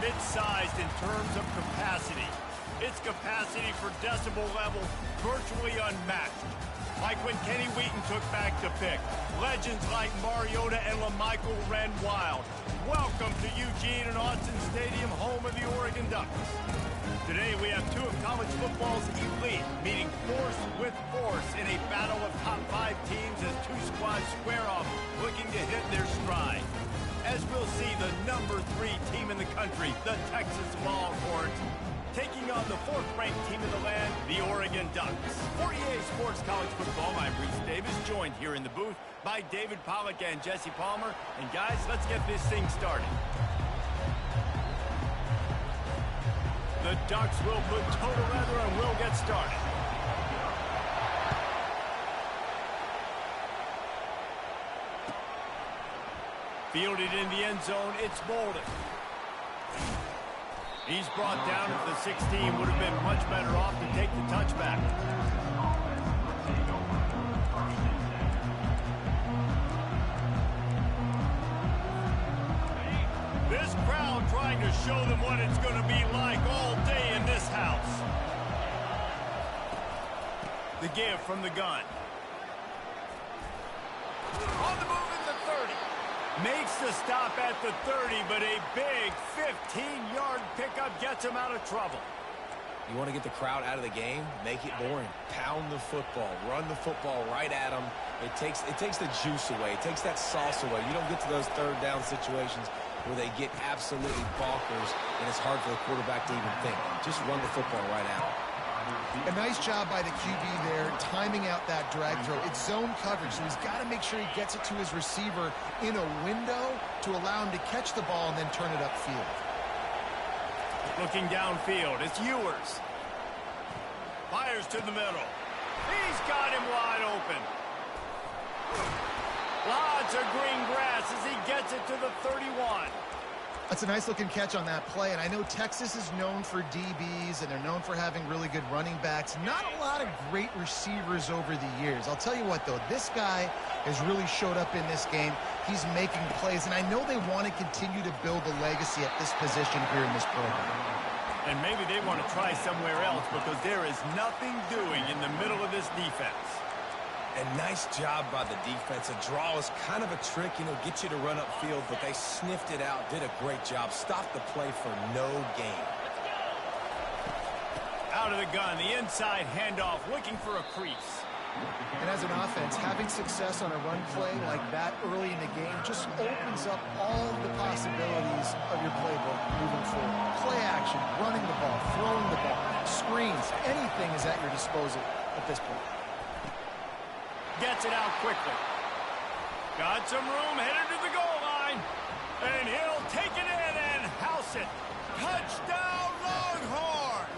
mid-sized in terms of capacity. Its capacity for decibel level virtually unmatched. Like when Kenny Wheaton took back the pick. Legends like Mariota and LaMichael ran wild. Welcome to Eugene and Austin Stadium, home of the Oregon Ducks. Today we have two of college football's elite meeting force with force in a battle of top 5 teams as two squads square off looking to hit their stride. As we'll see, the number 3 team in the country, the Texas Longhorns, taking on the 4th-ranked team in the land, the Oregon Ducks. For EA Sports College Football, I'm Reese Davis, joined here in the booth by David Pollack and Jesse Palmer. And guys, let's get this thing started. The Ducks will put toe together and we'll get started. Fielded in the end zone, it's Bolden. He's brought down at the 16, would have been much better off to take the touchback. This crowd trying to show them what it's going to be like all day in this house. The give from the gun. On the move at the 30. Makes the stop at the 30, but a big 15-yard pickup gets him out of trouble. You want to get the crowd out of the game? Make it boring. Pound the football. Run the football right at them. It takes the juice away. It takes that sauce away. You don't get to those third down situations where they get absolutely bonkers, and it's hard for the quarterback to even think. Just run the football right at them. A nice job by the QB there, timing out that drag throw. It's zone coverage, so he's got to make sure he gets it to his receiver in a window to allow him to catch the ball and then turn it upfield. Looking downfield, it's Ewers. Fires to the middle. He's got him wide open. Lots of green grass as he gets it to the 31. That's a nice-looking catch on that play, and I know Texas is known for DBs, and they're known for having really good running backs. Not a lot of great receivers over the years. I'll tell you what, though, this guy has really showed up in this game. He's making plays, and I know they want to continue to build a legacy at this position here in this program. And maybe they want to try somewhere else because there is nothing doing in the middle of this defense. And nice job by the defense. A draw is kind of a trick, get you to run upfield, but they sniffed it out, did a great job. Stopped the play for no gain. Out of the gun, the inside handoff, looking for a crease. And as an offense, having success on a run play like that early in the game just opens up all the possibilities of your playbook moving forward. Play action, running the ball, throwing the ball, screens, anything is at your disposal at this point. Gets it out quickly. Got some room, headed to the goal line. And he'll take it in and house it. Touchdown, Longhorns!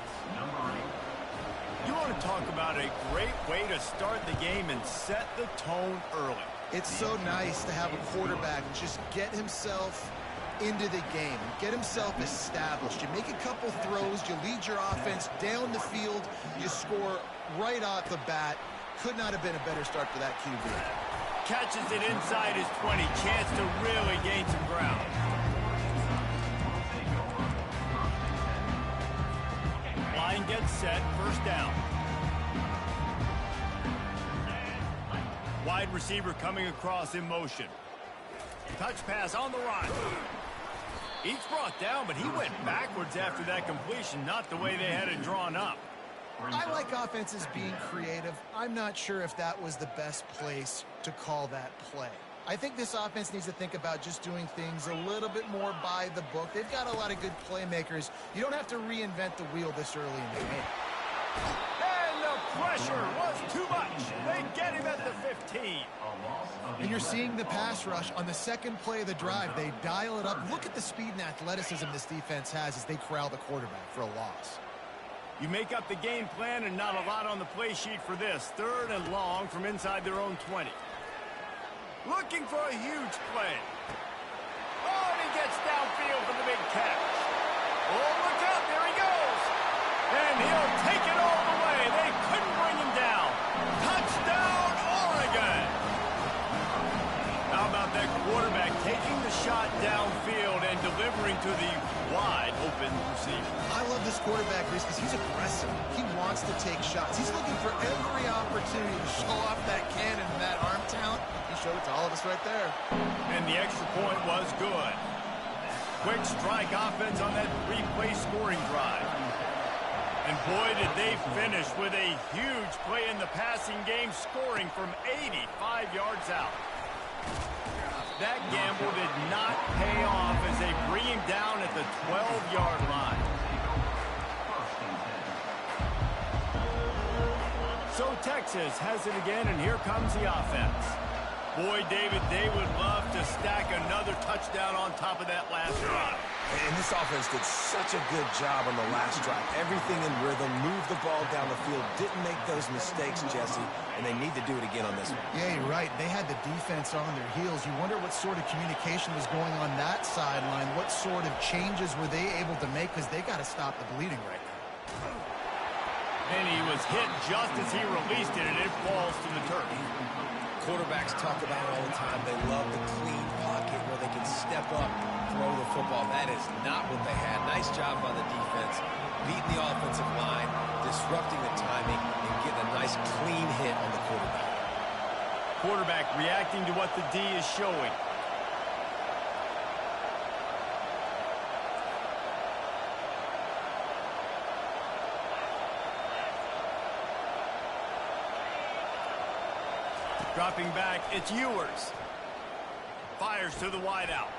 You want to talk about a great way to start the game and set the tone early. It's so nice to have a quarterback just get himself into the game, get himself established. You make a couple throws, you lead your offense down the field, you score right off the bat. Could not have been a better start for that QB. Catches it inside his 20. Chance to really gain some ground. Line gets set. First down. Wide receiver coming across in motion. Touch pass on the run. He's brought down, but he went backwards after that completion. Not the way they had it drawn up. I like offenses being creative. I'm not sure if that was the best place to call that play. I think this offense needs to think about just doing things a little bit more by the book. They've got a lot of good playmakers. You don't have to reinvent the wheel this early in the game. And the pressure was too much. They get him at the 15. And you're seeing the pass rush on the second play of the drive. They dial it up. Look at the speed and athleticism this defense has as they corral the quarterback for a loss. You make up the game plan and not a lot on the play sheet for this. 3rd and long from inside their own 20. Looking for a huge play. Oh, and he gets downfield for the big catch. Oh, look out, there he goes. And he'll take it all the way. They couldn't bring him down. Touchdown, Oregon. How about that quarterback taking the shot downfield and delivering to the wide see. I love this quarterback, Reese, because he's aggressive. He wants to take shots. He's looking for every opportunity to show off that cannon and that arm talent. He showed it to all of us right there. And the extra point was good. Quick strike offense on that 3-play scoring drive. And boy, did they finish with a huge play in the passing game, scoring from 85 yards out. That gamble did not pay off as they bring him down at the 12-yard line. So Texas has it again, and here comes the offense. Boy, David, they would love to stack another touchdown on top of that last drive. And this offense did such a good job on the last drive. Everything in rhythm, moved the ball down the field, didn't make those mistakes, Jesse, and they need to do it again on this one. Yeah, you're right. They had the defense on their heels. You wonder what sort of communication was going on that sideline. What sort of changes were they able to make, because they got to stop the bleeding right now. And he was hit just as he released it, and it falls to the turf. Quarterbacks talk about it all the time. They love the clean pocket where they can step up, throw the football. That is not what they had. Nice job by the defense, beating the offensive line, disrupting the timing, and getting a nice clean hit on the quarterback. Quarterback reacting to what the D is showing. Dropping back, it's Ewers. Fires to the wideout.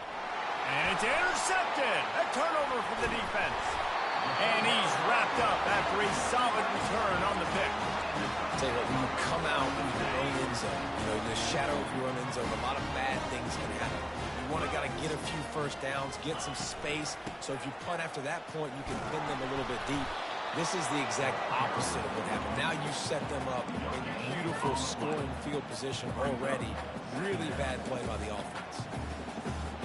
And it's intercepted. A turnover for the defense. And he's wrapped up after a solid return on the pick. I'll tell you what, when you come out of your own end zone, in the shadow of your own end zone, a lot of bad things can happen. You want to got to get a few first downs, get some space, so if you punt after that point, you can pin them a little bit deep. This is the exact opposite of what happened. Now you set them up in beautiful scoring field position already. Really bad play by the offense.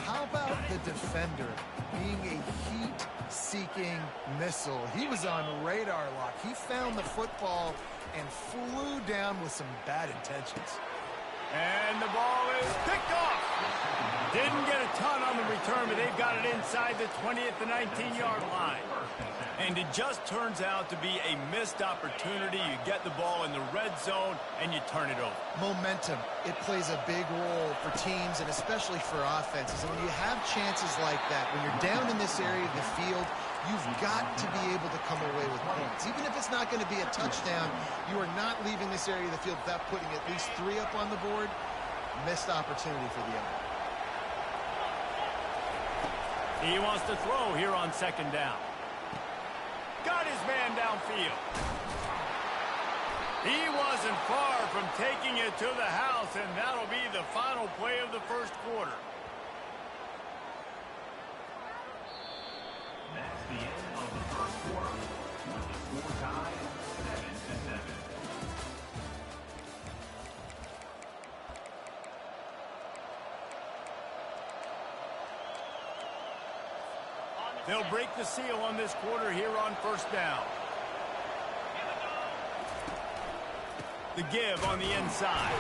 How about the defender being a heat-seeking missile? He was on radar lock. He found the football and flew down with some bad intentions. And the ball is picked off. Didn't get a ton on the return, but they've got it inside the 20 at the 19-yard line. And it just turns out to be a missed opportunity. You get the ball in the red zone, and you turn it over. Momentum, it plays a big role for teams and especially for offenses. And when you have chances like that, when you're down in this area of the field, you've got to be able to come away with points. Even if it's not going to be a touchdown, you are not leaving this area of the field without putting at least 3 up on the board. Missed opportunity for the enemy. He wants to throw here on second down. Got his man downfield. He wasn't far from taking it to the house, and that'll be the final play of the first quarter. That's the end of the first quarter. With the score tied 7-7. They'll break the seal on this quarter here on first down. The give on the inside.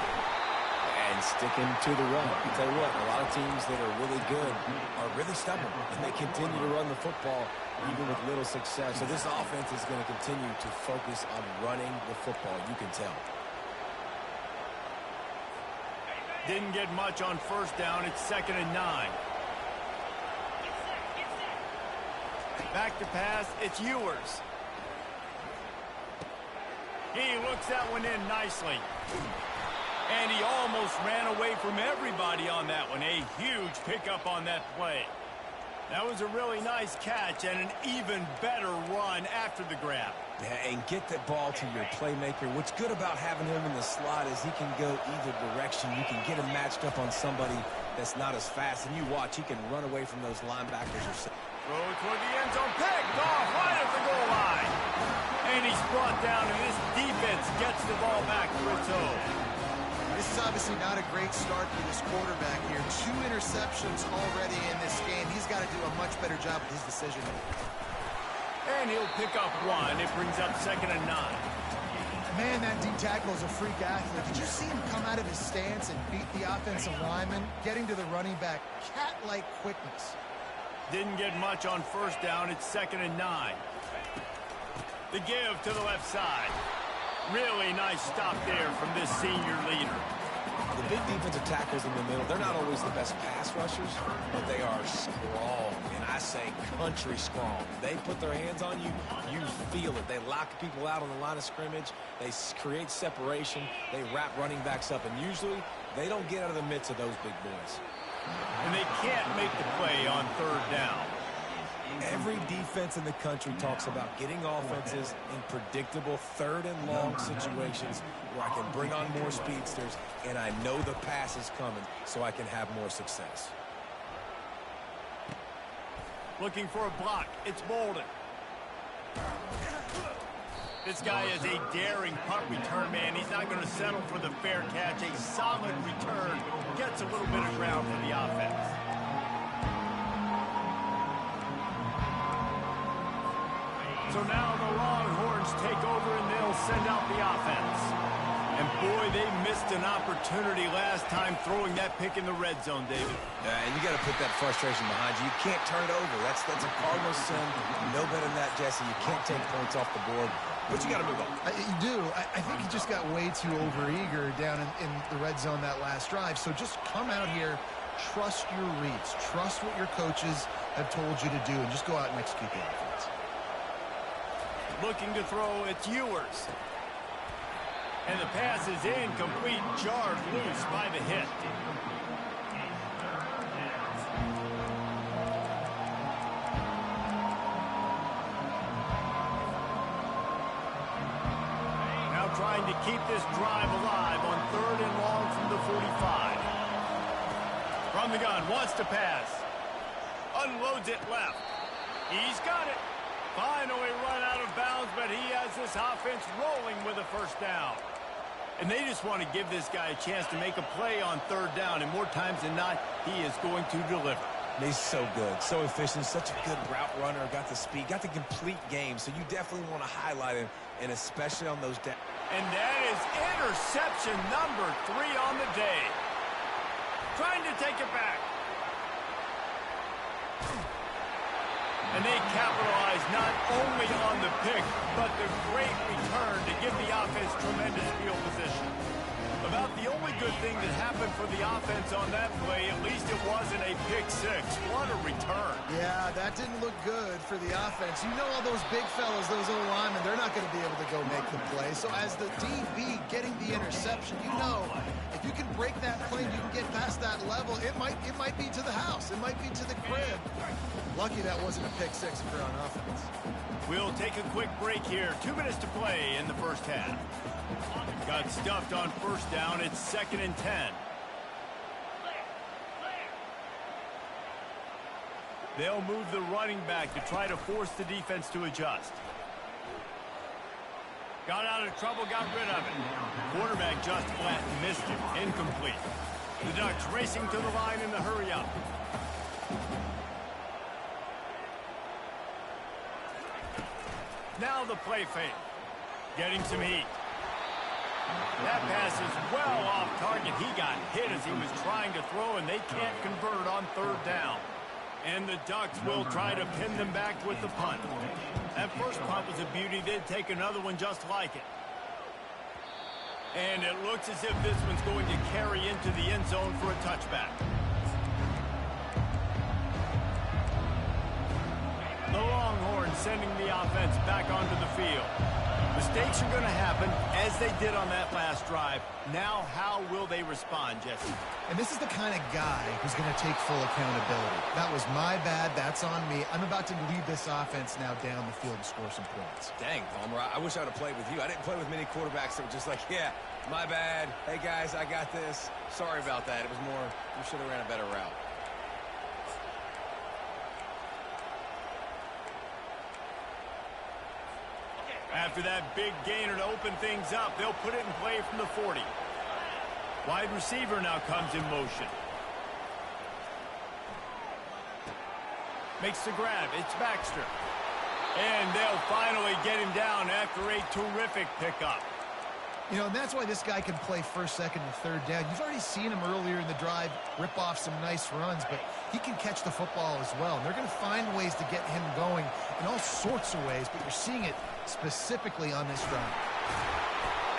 And sticking to the run. I'll tell you what, a lot of teams that are really good are really stubborn, and they continue to run the football even with little success. So this offense is going to continue to focus on running the football. You can tell. Didn't get much on first down. It's 2nd and 9. Back to pass, it's Ewers. He looks that one in nicely. And he almost ran away from everybody on that one. A huge pickup on that play. That was a really nice catch and an even better run after the grab. Yeah, and get that ball to your playmaker. What's good about having him in the slot is he can go either direction. You can get him matched up on somebody that's not as fast. And you watch, he can run away from those linebackers or something. Throw toward the end zone, picked off right at the goal line. And he's brought down, and this defense gets the ball back to its own. This is obviously not a great start for this quarterback here. 2 interceptions already in this game. He's got to do a much better job with his decision. And he'll pick up 1. It brings up 2nd and 9. Man, that D tackle is a freak athlete. Did you see him come out of his stance and beat the offensive lineman, getting to the running back? Cat-like quickness. Didn't get much on first down. It's 2nd and 9. The give to the left side. Really nice stop there from this senior leader. The big defensive tackles in the middle, they're not always the best pass rushers, but they are strong, and I say country strong. They put their hands on you, you feel it. They lock people out on the line of scrimmage. They create separation. They wrap running backs up, and usually they don't get out of the midst of those big boys. And they can't make the play on 3rd down. Every defense in the country talks about getting offenses in predictable 3rd and long situations where I can bring on more speedsters and I know the pass is coming so I can have more success. Looking for a block. It's Bolden. This guy is a daring punt return man. He's not going to settle for the fair catch. A solid return. Gets a little bit of ground for the offense. So now the Longhorns take over and they'll send out the offense. And boy, they missed an opportunity last time throwing that pick in the red zone, David. And you got to put that frustration behind you. You can't turn it over. That's a cardinal sin. No better than that, Jesse. You can't take points off the board. But you got to move on. You do. I think he just got way too overeager down in the red zone that last drive. So just come out here, trust your reads, trust what your coaches have told you to do, and just go out and execute the offense. Looking to throw, it's Ewers. And the pass is incomplete, jarred loose by the hit. Now trying to keep this drive alive on 3rd and long from the 45. From the gun, wants to pass. Unloads it left. He's got it. Finally run out of bounds, but he has this offense rolling with a 1st down. And they just want to give this guy a chance to make a play on 3rd down, and more times than not, he is going to deliver. He's so good, so efficient, such a good route runner, got the speed, got the complete game, so you definitely want to highlight him, and especially on those downs. And that is interception number 3 on the day. Trying to take it back. And they capitalize not only on the pick, but the great return to give the offense tremendous field position. About the only good thing that happened for the offense on that play, at least it wasn't a pick 6. What a return. Yeah, that didn't look good for the offense. You know all those big fellas, those O-linemen, they're not going to be able to go make the play. So as the DB getting the interception, you know if you can break that plane, you can get past that level, it might be to the house. It might be to the crib. Lucky that wasn't a pick 6 if you're on offense. We'll take a quick break here. 2 minutes to play in the 1st half. Got stuffed on 1st down. It's 2nd and 10. They'll move the running back to try to force the defense to adjust. Got out of trouble, got rid of it. Quarterback just flat missed him. Incomplete. The Ducks racing to the line in the hurry-up. Now the play fake. Getting some heat. That pass is well off target. He got hit as he was trying to throw, and they can't convert on 3rd down. And the Ducks will try to pin them back with the punt. That first punt was a beauty. They'd take another one just like it. And it looks as if this one's going to carry into the end zone for a touchback. The Longhorns sending the offense back onto the field. Mistakes are going to happen, as they did on that last drive. Now, how will they respond, Jesse? And this is the kind of guy who's going to take full accountability. That was my bad. That's on me. I'm about to lead this offense now down the field and score some points. Dang, Palmer, I wish I would have played with you. I didn't play with many quarterbacks that were just like, yeah, my bad. Hey, guys, I got this. Sorry about that. It was more, you should have ran a better route. After that big gainer to open things up, they'll put it in play from the 40. Wide receiver now comes in motion. Makes the grab. It's And they'll finally get him down after a terrific pickup. You know, and that's why this guy can play first, second, and third down. You've already seen him earlier in the drive rip off some nice runs, but he can catch the football as well. And they're going to find ways to get him going in all sorts of ways, but you're seeing it specifically on this drive.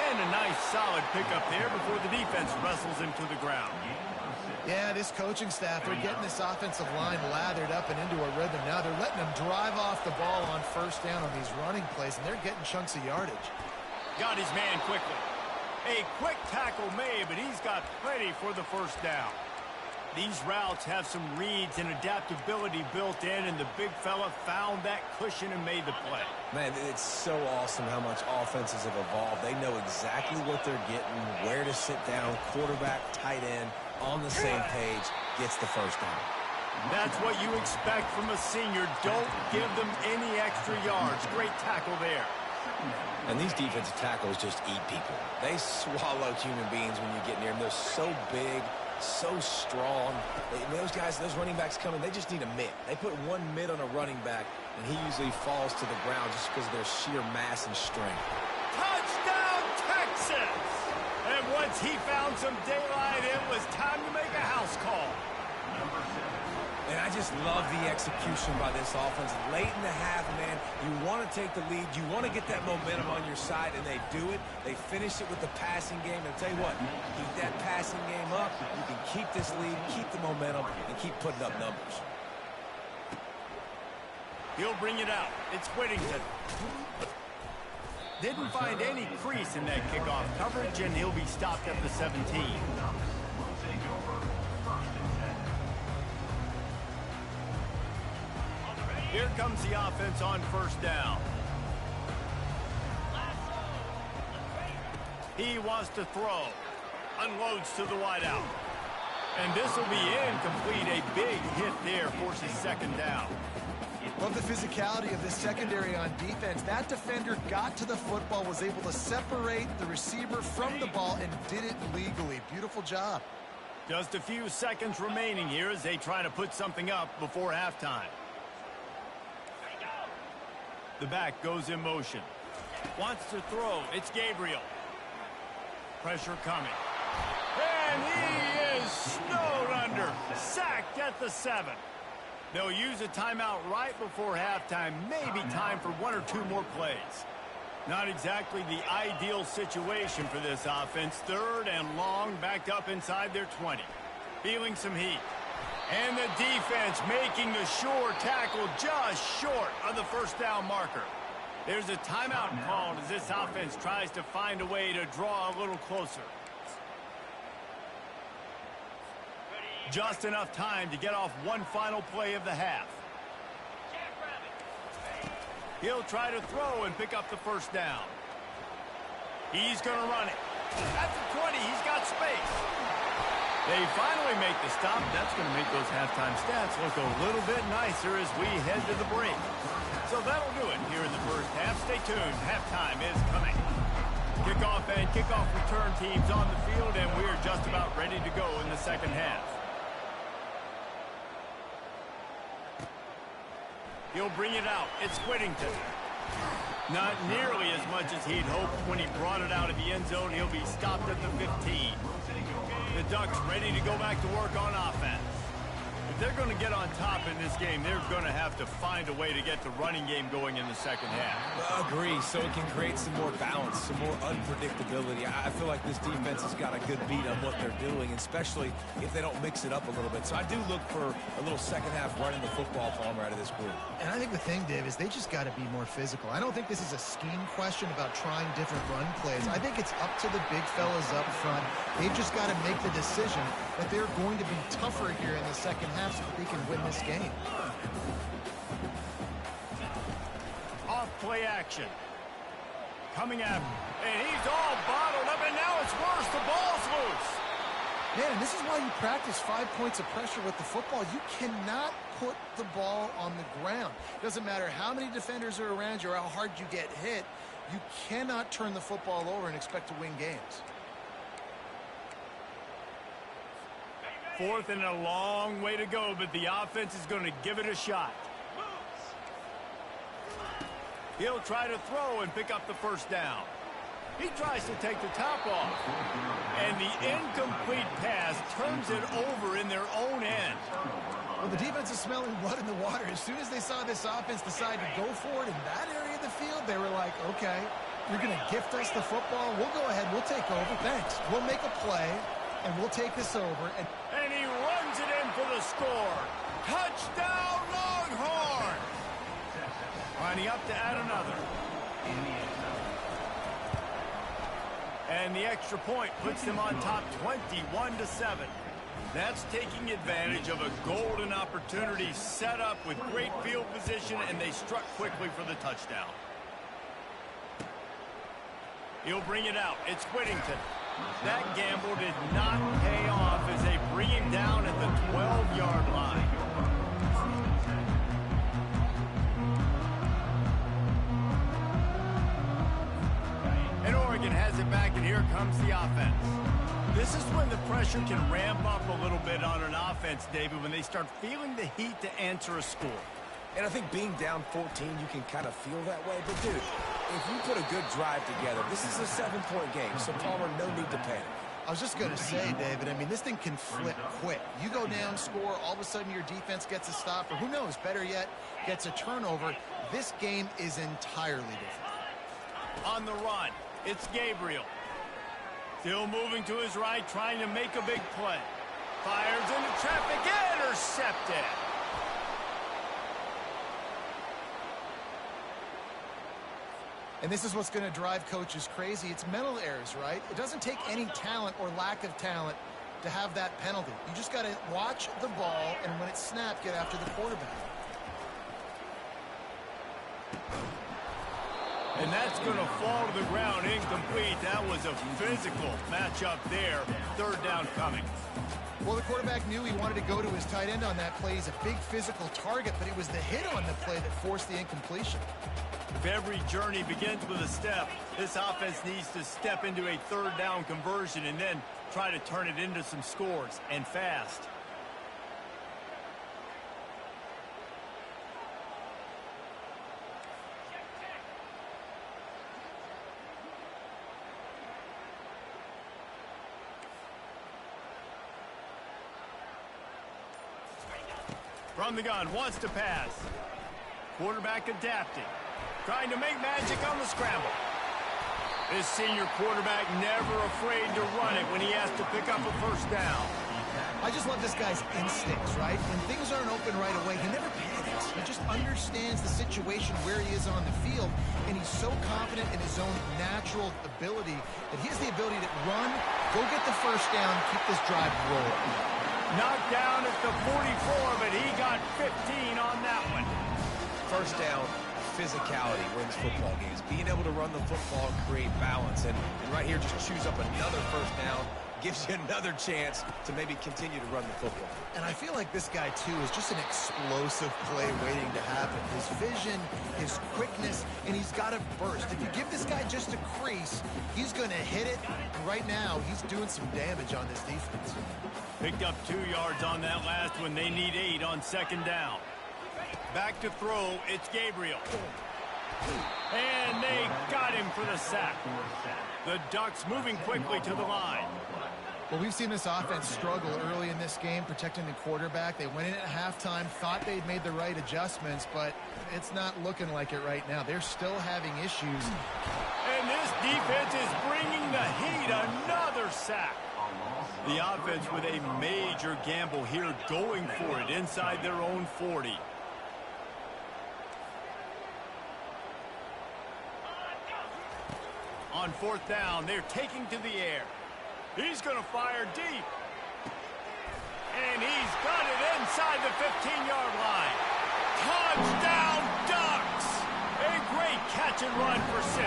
And a nice, solid pickup there before the defense wrestles him to the ground. Yeah, this coaching staff, they're getting this offensive line lathered up and into a rhythm now. They're letting them drive off the ball on first down on these running plays, and they're getting chunks of yardage. Got his man quickly. A quick tackle made, but he's got plenty for the first down. These routes have some reads and adaptability built in, and the big fella found that cushion and made the play. Man, it's so awesome how much offenses have evolved. They know exactly what they're getting, where to sit down, quarterback, tight end, on the same page, gets the first down. That's what you expect from a senior. Don't give them any extra yards. Great tackle there. And these defensive tackles just eat people. They swallow human beings when you get near them. They're so big, so strong. Those guys, those running backs coming, they just need a mitt. They put one mitt on a running back, and he usually falls to the ground just because of their sheer mass and strength. Touchdown, Texas! And once he found some daylight, it was time to make a house call. And I just love the execution by this offense. Late in the half, man, you want to take the lead. You want to get that momentum on your side, and they do it. They finish it with the passing game. And I'll tell you what, keep that passing game up. You can keep this lead, keep the momentum, and keep putting up numbers. He'll bring it out. It's Whittington. Didn't find any crease in that kickoff coverage, and he'll be stopped at the 17. Here comes the offense on first down. He wants to throw. Unloads to the wideout. And this will be incomplete. A big hit there forces second down. Love the physicality of this secondary on defense. That defender got to the football, was able to separate the receiver from the ball, and did it legally. Beautiful job. Just a few seconds remaining here as they try to put something up before halftime. The back goes in motion. Wants to throw. It's Gabriel. Pressure coming. And he is snowed under. Sacked at the 7. They'll use a timeout right before halftime. Maybe time for one or two more plays. Not exactly the ideal situation for this offense. Third and long, backed up inside their 20. Feeling some heat. And the defense making the sure tackle just short of the first down marker. There's a timeout called as this offense tries to find a way to draw a little closer. Just enough time to get off one final play of the half. He'll try to throw and pick up the first down. He's going to run it. At the 20, he's got space. They finally make the stop. That's going to make those halftime stats look a little bit nicer as we head to the break. So that'll do it here in the first half. Stay tuned. Halftime is coming. Kickoff and kickoff return teams on the field, and we're just about ready to go in the second half. He'll bring it out. It's Whittington. Not nearly as much as he'd hoped when he brought it out of the end zone. He'll be stopped at the 15. The Ducks ready to go back to work on offense. If they're going to get on top in this game, they're going to have to find a way to get the running game going in the second half. Agree, so it can create some more balance, some more unpredictability. I feel like this defense has got a good beat on what they're doing, especially if they don't mix it up a little bit. So I do look for a little second half running the football palmer out of this group. And I think the thing, Dave, is they just got to be more physical. I don't think this is a scheme question about trying different run plays. I think it's up to the big fellas up front. They've just got to make the decision that they're going to be tougher here in the second half so that they can win this game. Off play action. Coming at him. And he's all bottled up, and now it's worse. The ball's loose. Man, this is why you practice 5 points of pressure with the football. You cannot put the ball on the ground. Doesn't matter how many defenders are around you or how hard you get hit. You cannot turn the football over and expect to win games. Fourth and a long way to go, but the offense is going to give it a shot. He'll try to throw and pick up the first down. He tries to take the top off. And the incomplete pass turns it over in their own end. Well, the defense is smelling blood in the water. As soon as they saw this offense decide to go for it in that area of the field, they were like, okay, you're going to gift us the football. We'll go ahead. We'll take over. Thanks. We'll make a play, and we'll take this over. And he runs it in for the score. Touchdown, Longhorn! Lining up to add another. And the extra point puts them on top 21-7. That's taking advantage of a golden opportunity set up with great field position, and they struck quickly for the touchdown. He'll bring it out. It's Whittington. That gamble did not pay off as they bring him down at the 12-yard line. And Oregon has it back, and here comes the offense. This is when the pressure can ramp up a little bit on an offense, David, when they start feeling the heat to answer a score. And I think being down 14, you can kind of feel that way. But, dude, if you put a good drive together, this is a 7-point game, so Palmer, no need to panic. I was just going to say, David, I mean, this thing can flip quick. You go down, score, all of a sudden your defense gets a stop, or who knows, better yet, gets a turnover. This game is entirely different. On the run, it's Gabriel. Still moving to his right, trying to make a big play. Fires into traffic, intercepted. And this is what's going to drive coaches crazy. It's mental errors, right? It doesn't take any talent or lack of talent to have that penalty. You just got to watch the ball, and when it's snapped, get after the quarterback. And that's going to fall to the ground incomplete. That was a physical matchup there. Third down coming. Well, the quarterback knew he wanted to go to his tight end on that play. He's a big physical target, but it was the hit on the play that forced the incompletion. If every journey begins with a step, this offense needs to step into a third down conversion and then try to turn it into some scores, and fast. From the gun, wants to pass. Quarterback adapting. Trying to make magic on the scramble. This senior quarterback never afraid to run it when he has to pick up a first down. I just love this guy's instincts, right? When things aren't open right away, he never panics. He just understands the situation where he is on the field, and he's so confident in his own natural ability that he has the ability to run, go get the first down, keep this drive rolling. Knocked down at the 44, but he got 15 on that one. First down, physicality wins football games. Being able to run the football and create balance. And right here, just choose up another first down. Gives you another chance to maybe continue to run the football. And I feel like this guy, too, is just an explosive play waiting to happen. His vision, his quickness, and he's got a burst. If you give this guy just a crease, he's going to hit it. And right now, he's doing some damage on this defense. Picked up 2 yards on that last one. They need 8 on second down. Back to throw, it's Gabriel. And they got him for the sack. The Ducks moving quickly to the line. Well, we've seen this offense struggle early in this game, protecting the quarterback. They went in at halftime, thought they'd made the right adjustments, but it's not looking like it right now. They're still having issues. And this defense is bringing the heat. Another sack. The offense with a major gamble here, going for it inside their own 40. On fourth down, they're taking to the air. He's going to fire deep. And he's got it inside the 15-yard line. Touchdown, Ducks! A great catch and run for 6.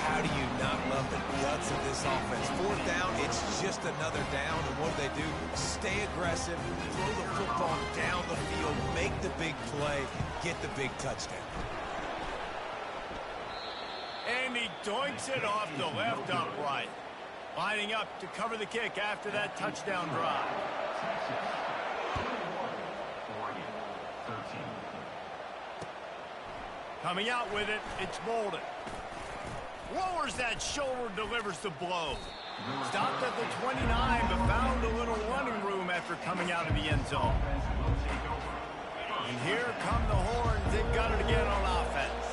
How do you not love the guts of this offense? Fourth down, it's just another down. And what do? Stay aggressive, throw the football down the field, make the big play, get the big touchdown. And he doinks it off the left upright. Lining up to cover the kick after that touchdown drive. Coming out with it, it's Bolden. Lowers that shoulder, delivers the blow. Stopped at the 29, but found a little running room after coming out of the end zone. And here come the horns. They've got it again on offense.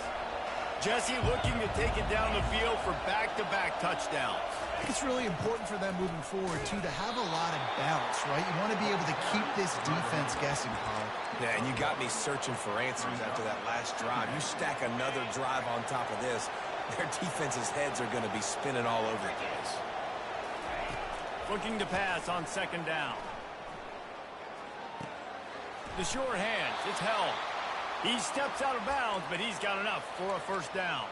Jesse looking to take it down the field for back-to-back touchdowns. I think it's really important for them moving forward, too, to have a lot of balance, right? You want to be able to keep this defense guessing, Paul. Yeah, and you got me searching for answers after that last drive. You stack another drive on top of this, their defense's heads are going to be spinning all over the place. Looking to pass on second down. The short hands, it's held. He steps out of bounds, but he's got enough for a first down.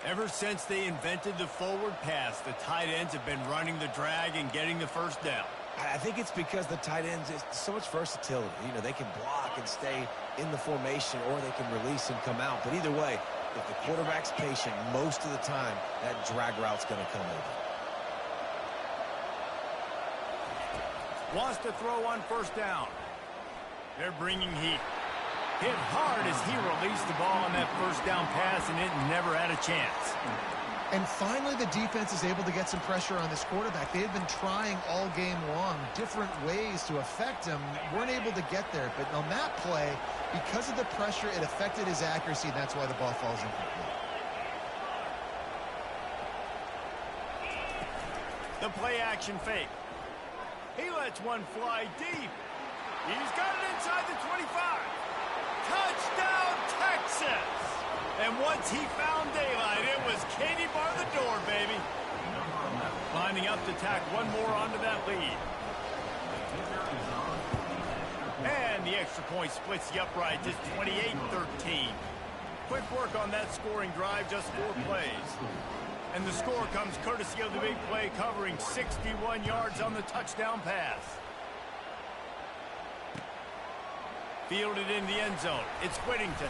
Ever since they invented the forward pass, the tight ends have been running the drag and getting the first down. I think it's because the tight ends is so much versatility. You know, they can block and stay in the formation, or they can release and come out. But either way, if the quarterback's patient, most of the time, that drag route's going to come over. Wants to throw on first down. They're bringing heat. Hit hard as he released the ball on that first down pass, and it never had a chance. And finally, the defense is able to get some pressure on this quarterback. They've been trying all game long different ways to affect him. Weren't able to get there. But on that play, because of the pressure, it affected his accuracy, and that's why the ball falls incomplete. The play-action fake. He lets one fly deep. He's got it inside the 25. Touchdown, Texas! And once he found daylight, it was Katie bar the door, baby. Lining up to tack one more onto that lead. And the extra point splits the upright, just 28-13. Quick work on that scoring drive, just 4 plays. And the score comes courtesy of the big play, covering 61 yards on the touchdown pass. Fielded in the end zone. It's Whittington.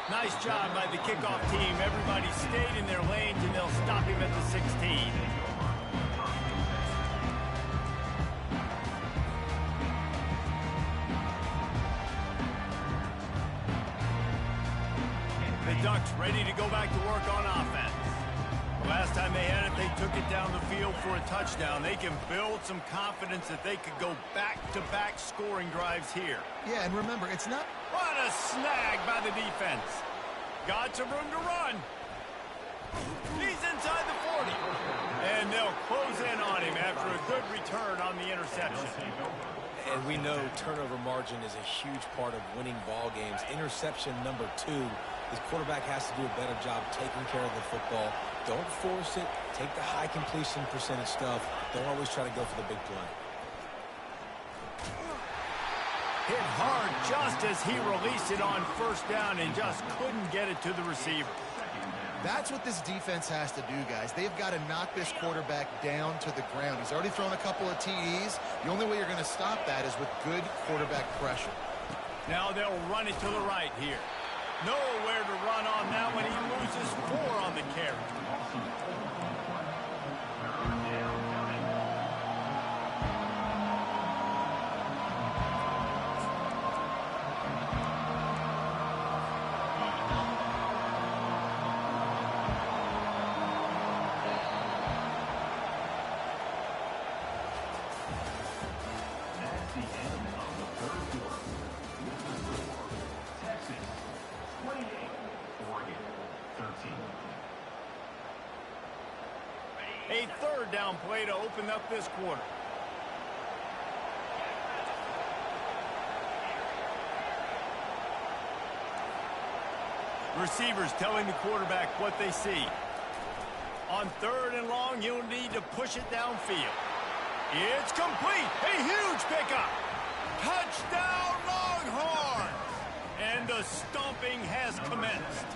Nice job by the kickoff team. Everybody stayed in their lanes, and they'll stop him at the 16. The Ducks ready to go back to work on offense. Last time they had it, they took it down the field for a touchdown. They can build some confidence that they could go back-to-back scoring drives here. Yeah, and remember, it's not... What a snag by the defense. Got some room to run. He's inside the 40. And they'll close in on him after a good return on the interception. And we know turnover margin is a huge part of winning ball games. Interception number 2. His quarterback has to do a better job taking care of the football. Don't force it. Take the high completion percentage stuff. Don't always try to go for the big play. Hit hard just as he released it on first down and just couldn't get it to the receiver. That's what this defense has to do, guys. They've got to knock this quarterback down to the ground. He's already thrown a couple of TDs. The only way you're going to stop that is with good quarterback pressure. Now they'll run it to the right here. Nowhere to run on that one. He loses 4 on the carry. A third down play to open up this quarter. Receivers telling the quarterback what they see. On third and long, you'll need to push it downfield. It's complete. A huge pickup. Touchdown, Longhorns! And the stomping has commenced.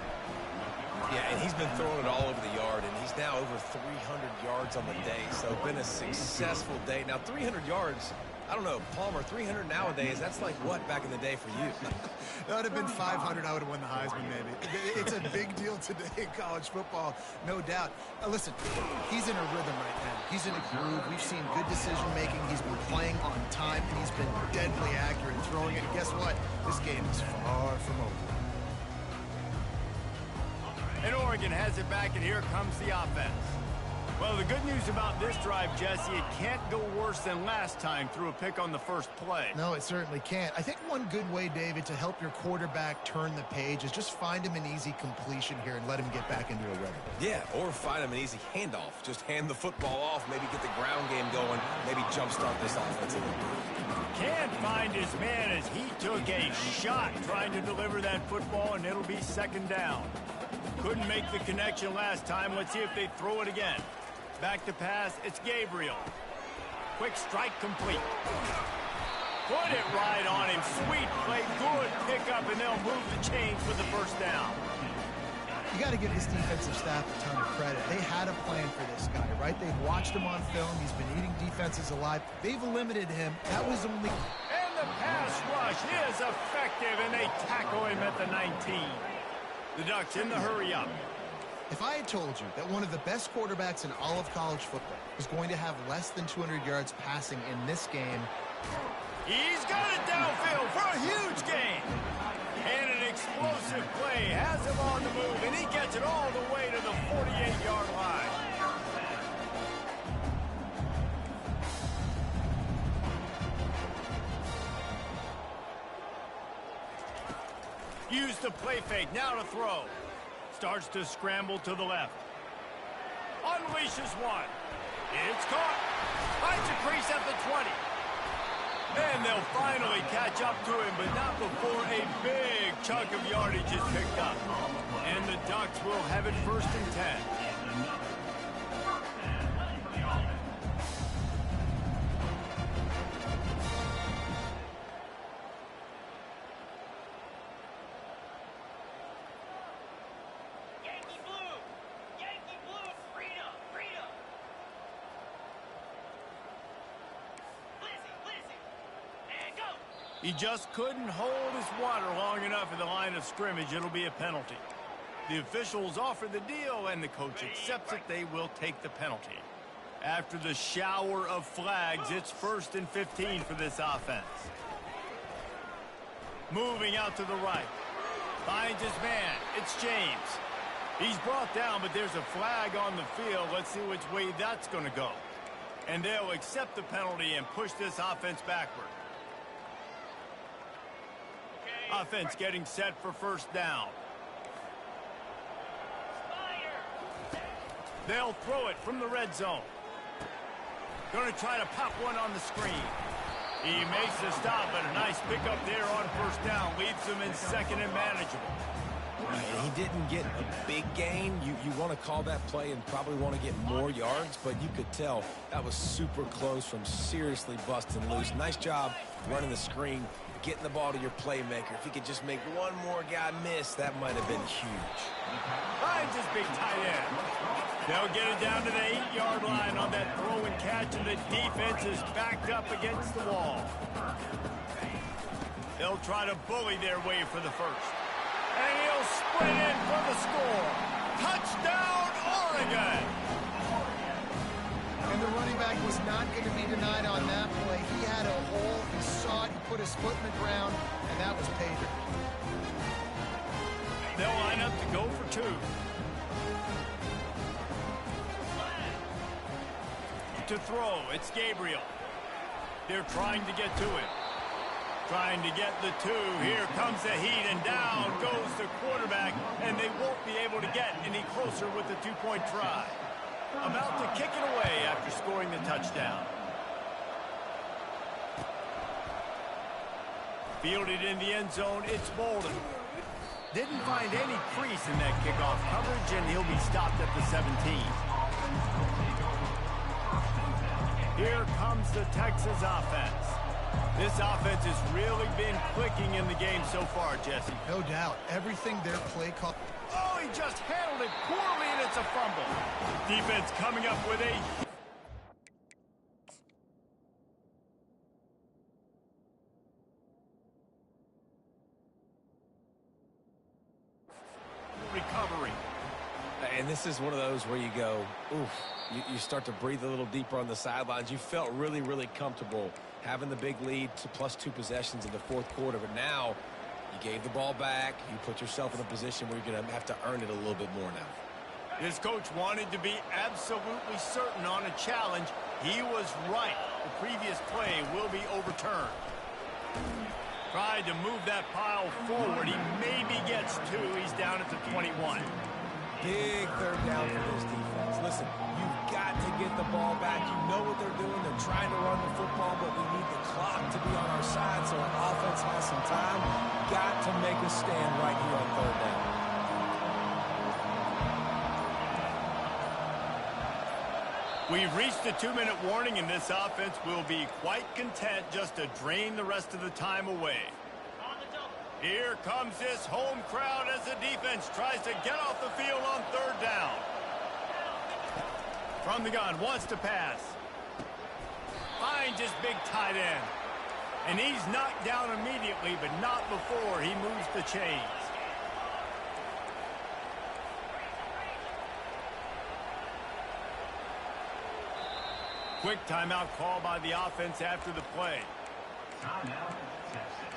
Yeah, and he's been throwing it all over the yard, and he's now over 300 yards on the day, so been a successful day. Now, 300 yards, I don't know, Palmer, 300 nowadays, that's like what back in the day for you? That would have been 500. I would have won the Heisman, maybe. It's a big deal today in college football, no doubt. Listen, he's in a rhythm right now. He's in a groove. We've seen good decision-making. He's been playing on time, and he's been deadly accurate throwing it. And guess what? This game is far from over. And Oregon has it back, and here comes the offense. Well, the good news about this drive, Jesse, it can't go worse than last time through a pick on the first play. No, it certainly can't. I think one good way, David, to help your quarterback turn the page is just find him an easy completion here and let him get back into a rhythm. Yeah, or find him an easy handoff. Just hand the football off, maybe get the ground game going, maybe jumpstart this offensive line. Can't find his man as he took a shot trying to deliver that football, and it'll be second down. Couldn't make the connection last time. Let's see if they throw it again. Back to pass, it's Gabriel. Quick strike complete. Put it right on him. Sweet play, good pickup, and they'll move the chains for the first down. You got to give this defensive staff a ton of credit. They had a plan for this guy, right? They've watched him on film. He's been eating defenses alive. They've limited him. That was only... And the pass rush is effective, and they tackle him at the 19. The Ducks in the hurry-up. If I had told you that one of the best quarterbacks in all of college football was going to have less than 200 yards passing in this game... He's got it downfield for a huge gain. And an explosive play has him on the move, and he gets it all the way to the 48-yard line. Use the play fake, now to throw. Starts to scramble to the left. Unleashes one. It's caught. Finds a crease at the 20. And they'll finally catch up to him, but not before a big chunk of yardage is picked up. And the Ducks will have it 1st and 10. He just couldn't hold his water long enough in the line of scrimmage. It'll be a penalty. The officials offer the deal, and the coach accepts it. They will take the penalty. After the shower of flags, it's 1st and 15 for this offense. Moving out to the right. Finds his man. It's James. He's brought down, but there's a flag on the field. Let's see which way that's going to go. And they'll accept the penalty and push this offense backward. Offense getting set for 1st down. They'll throw it from the red zone. Going to try to pop one on the screen. He makes the stop, but a nice pickup there on 1st down. Leaves them in 2nd and manageable. He didn't get a big gain. You want to call that play and probably want to get more yards, but you could tell that was super close from seriously busting loose. Nice job running the screen, getting the ball to your playmaker. If he could just make one more guy miss, that might have been huge. Finds his big tight end. They'll get it down to the 8-yard line on that throw and catch, and the defense is backed up against the wall. They'll try to bully their way for the 1st. And he'll sprint in for the score. Touchdown, Oregon! And the running back was not going to be denied on that play. He had a hole, he saw it, he put his foot in the ground, and that was pay dirt. They'll line up to go for 2. To throw, it's Gabriel. They're trying to get to him. Trying to get the 2. Here comes the heat, and down goes the quarterback, and they won't be able to get any closer with the 2-point try. About to kick it away after scoring the touchdown. Fielded in the end zone, it's Bolden. Didn't find any crease in that kickoff coverage, and he'll be stopped at the 17. Here comes the Texas offense. This offense has really been clicking in the game so far, Jesse. No doubt. Everything their play call... Oh, he just handled it poorly, and it's a fumble. Defense coming up with a... recovery. And this is one of those where you go, oof, you start to breathe a little deeper on the sidelines. You felt really, really comfortable having the big lead to +2 possessions in the 4th quarter. But now You gave the ball back. You put yourself in a position where you're going to have to earn it a little bit more now. This coach wanted to be absolutely certain on a challenge. He was right. The previous play will be overturned. Tried to move that pile forward. He maybe gets two. He's down at the 21. Big third down for this defense. Listen, you've got to get the ball back. You know what they're doing. They're trying to run the football, but we need the clock to be on our side so our offense has some time. Got to make a stand right here on third down. We've reached the 2-minute warning, and this offense will be quite content just to drain the rest of the time away. Here comes this home crowd as the defense tries to get off the field on third down. From the gun, wants to pass. Finds his big tight end. And he's knocked down immediately, but not before he moves the chains. Quick timeout call by the offense after the play. Timeout, Texas.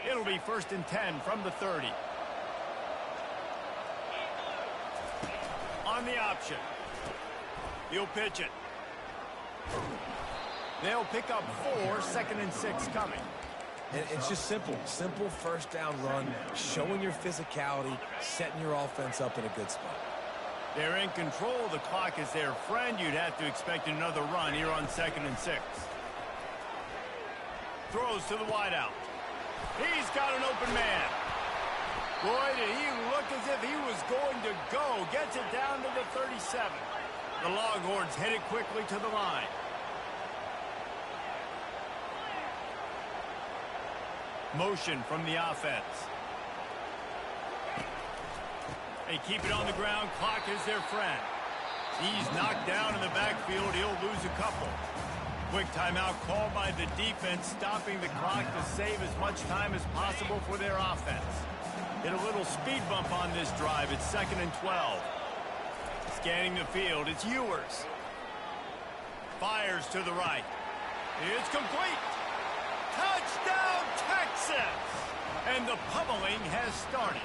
It'll be 1st and 10 from the 30. On the option. He'll pitch it. They'll pick up 4, 2nd and 6 coming. And it's just simple. Simple first down run, showing your physicality, setting your offense up in a good spot. They're in control. The clock is their friend. You'd have to expect another run here on 2nd and 6. Throws to the wideout. He's got an open man. Boy, did he look as if he was going to go. Gets it down to the 37. The Longhorns head it quickly to the line. Motion from the offense. They keep it on the ground. Clock is their friend. He's knocked down in the backfield. He'll lose a couple. Quick timeout called by the defense, stopping the clock to save as much time as possible for their offense. Hit a little speed bump on this drive. It's 2nd and 12. Scanning the field. It's Ewers. Fires to the right. It's complete. Touchdown, Texas! And the pummeling has started.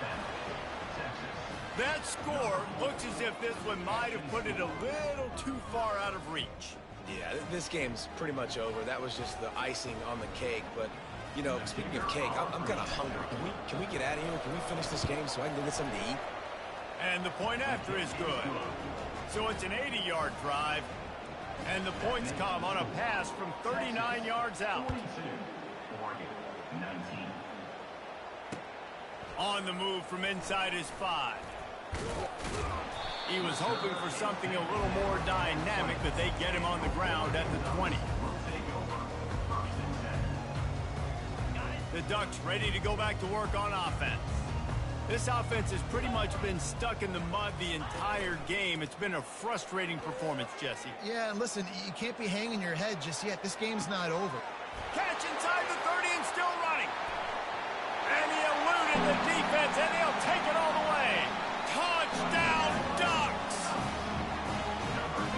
That score looks as if this one might have put it a little too far out of reach. Yeah, this game's pretty much over. That was just the icing on the cake. But, you know, speaking of cake, I'm kind of hungry. Can we get out of here? Can we finish this game so I can go get something to eat? And the point after is good. So it's an 80-yard drive. And the points come on a pass from 39 yards out. 42, Oregon, 19. On the move from inside his 5. He was hoping for something a little more dynamic, but they get him on the ground at the 20. The Ducks ready to go back to work on offense. This offense has pretty much been stuck in the mud the entire game. It's been a frustrating performance, Jesse. Yeah, and listen, you can't be hanging your head just yet. This game's not over. Catch inside the 30 and still running. And he eluded the defense, and he'll take it all the way. Touchdown, Ducks!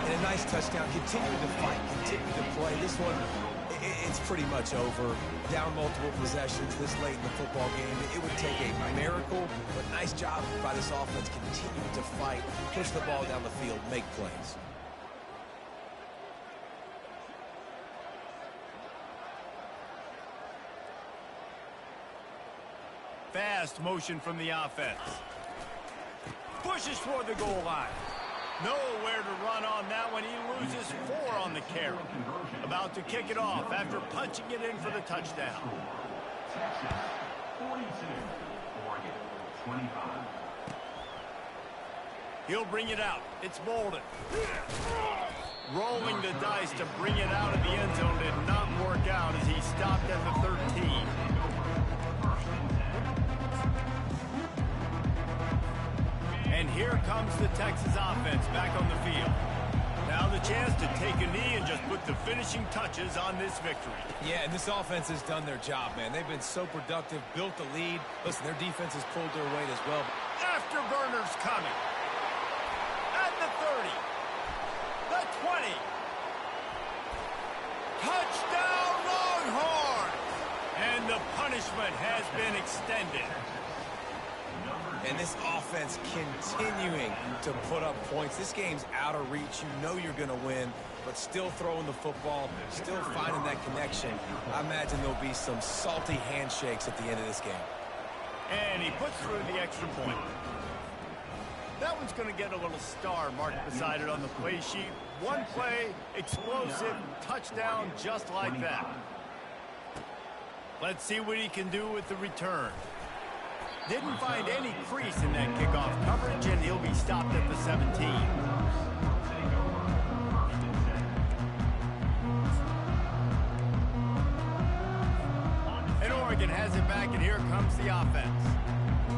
And a nice touchdown. Continue to fight, continue to play. This one, it's pretty much over. Down multiple possessions this late in the football game. It would take a miracle, but nice job by this offense. Continue to fight, push the ball down the field, make plays. Fast motion from the offense. Pushes toward the goal line. Nowhere to run on that one. He loses 4 on the carry. About to kick it off after punching it in for the touchdown. Texas, 42, Oregon, 25. He'll bring it out. It's Bolden. Rolling the dice to bring it out of the end zone did not work out as he stopped at the 13. And here comes the Texas offense back on the field. Now the chance to take a knee and just put the finishing touches on this victory. Yeah, and this offense has done their job, man. They've been so productive, built the lead. Listen, their defense has pulled their weight as well. Afterburners coming. At the 30. The 20. Touchdown, Longhorn! And the punishment has been extended. And this offense continuing to put up points. This game's out of reach. You know you're going to win, but still throwing the football, still finding that connection. I imagine there'll be some salty handshakes at the end of this game. And he puts through the extra point. That one's going to get a little star marked beside it on the play sheet. One play, explosive, touchdown just like that. Let's see what he can do with the return. Didn't find any crease in that kickoff coverage, and he'll be stopped at the 17. And Oregon has it back, and here comes the offense.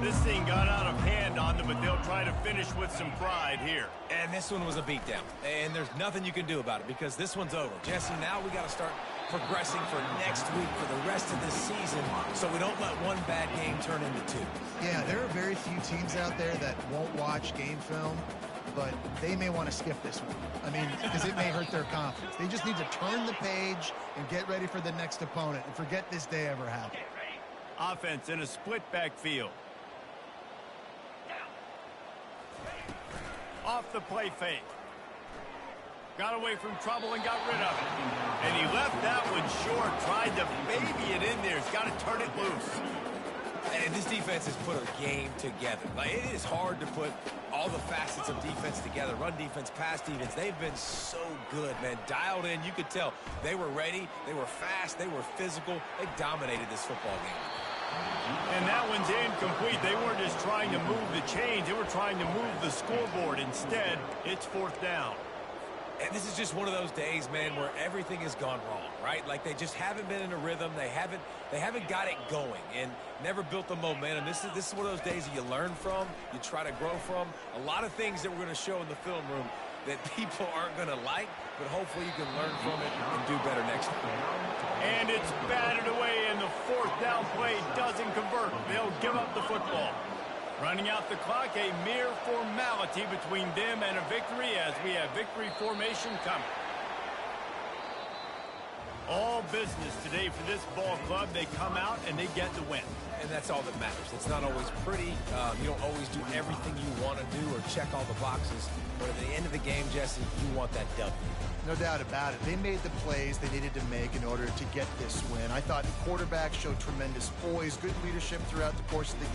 This thing got out of hand on them, but they'll try to finish with some pride here. And this one was a beatdown. And there's nothing you can do about it because this one's over. Jesse, now we got to start progressing for next week, for the rest of this season, so we don't let one bad game turn into two. Yeah, there are very few teams out there that won't watch game film, but they may want to skip this one. I mean, because it may hurt their confidence. They just need to turn the page and get ready for the next opponent and forget this day ever happened. Offense in a split backfield. Off the play fake. Got away from trouble and got rid of it. And he left that one short. Tried to baby it in there. He's got to turn it loose. And this defense has put a game together. Like, it is hard to put all the facets of defense together. Run defense, pass defense. They've been so good, man. Dialed in. You could tell they were ready. They were fast. They were physical. They dominated this football game. And that one's incomplete. They weren't just trying to move the chains. They were trying to move the scoreboard. Instead, it's fourth down. And this is just one of those days, man, where everything has gone wrong, right? Like they just haven't been in a rhythm. They haven't got it going and never built the momentum. This is one of those days that you learn from, you try to grow from. A lot of things that we're going to show in the film room that people aren't going to like, but hopefully you can learn from it and do better next time. And it's batted away, and the fourth down play doesn't convert. They'll give up the football. Running out the clock, a mere formality between them and a victory as we have victory formation coming. All business today for this ball club. They come out and they get the win. And that's all that matters. It's not always pretty. You don't always do everything you want to do or check all the boxes. But at the end of the game, Jesse, you want that W. No doubt about it. They made the plays they needed to make in order to get this win. I thought the quarterback showed tremendous poise, good leadership throughout the course of the game.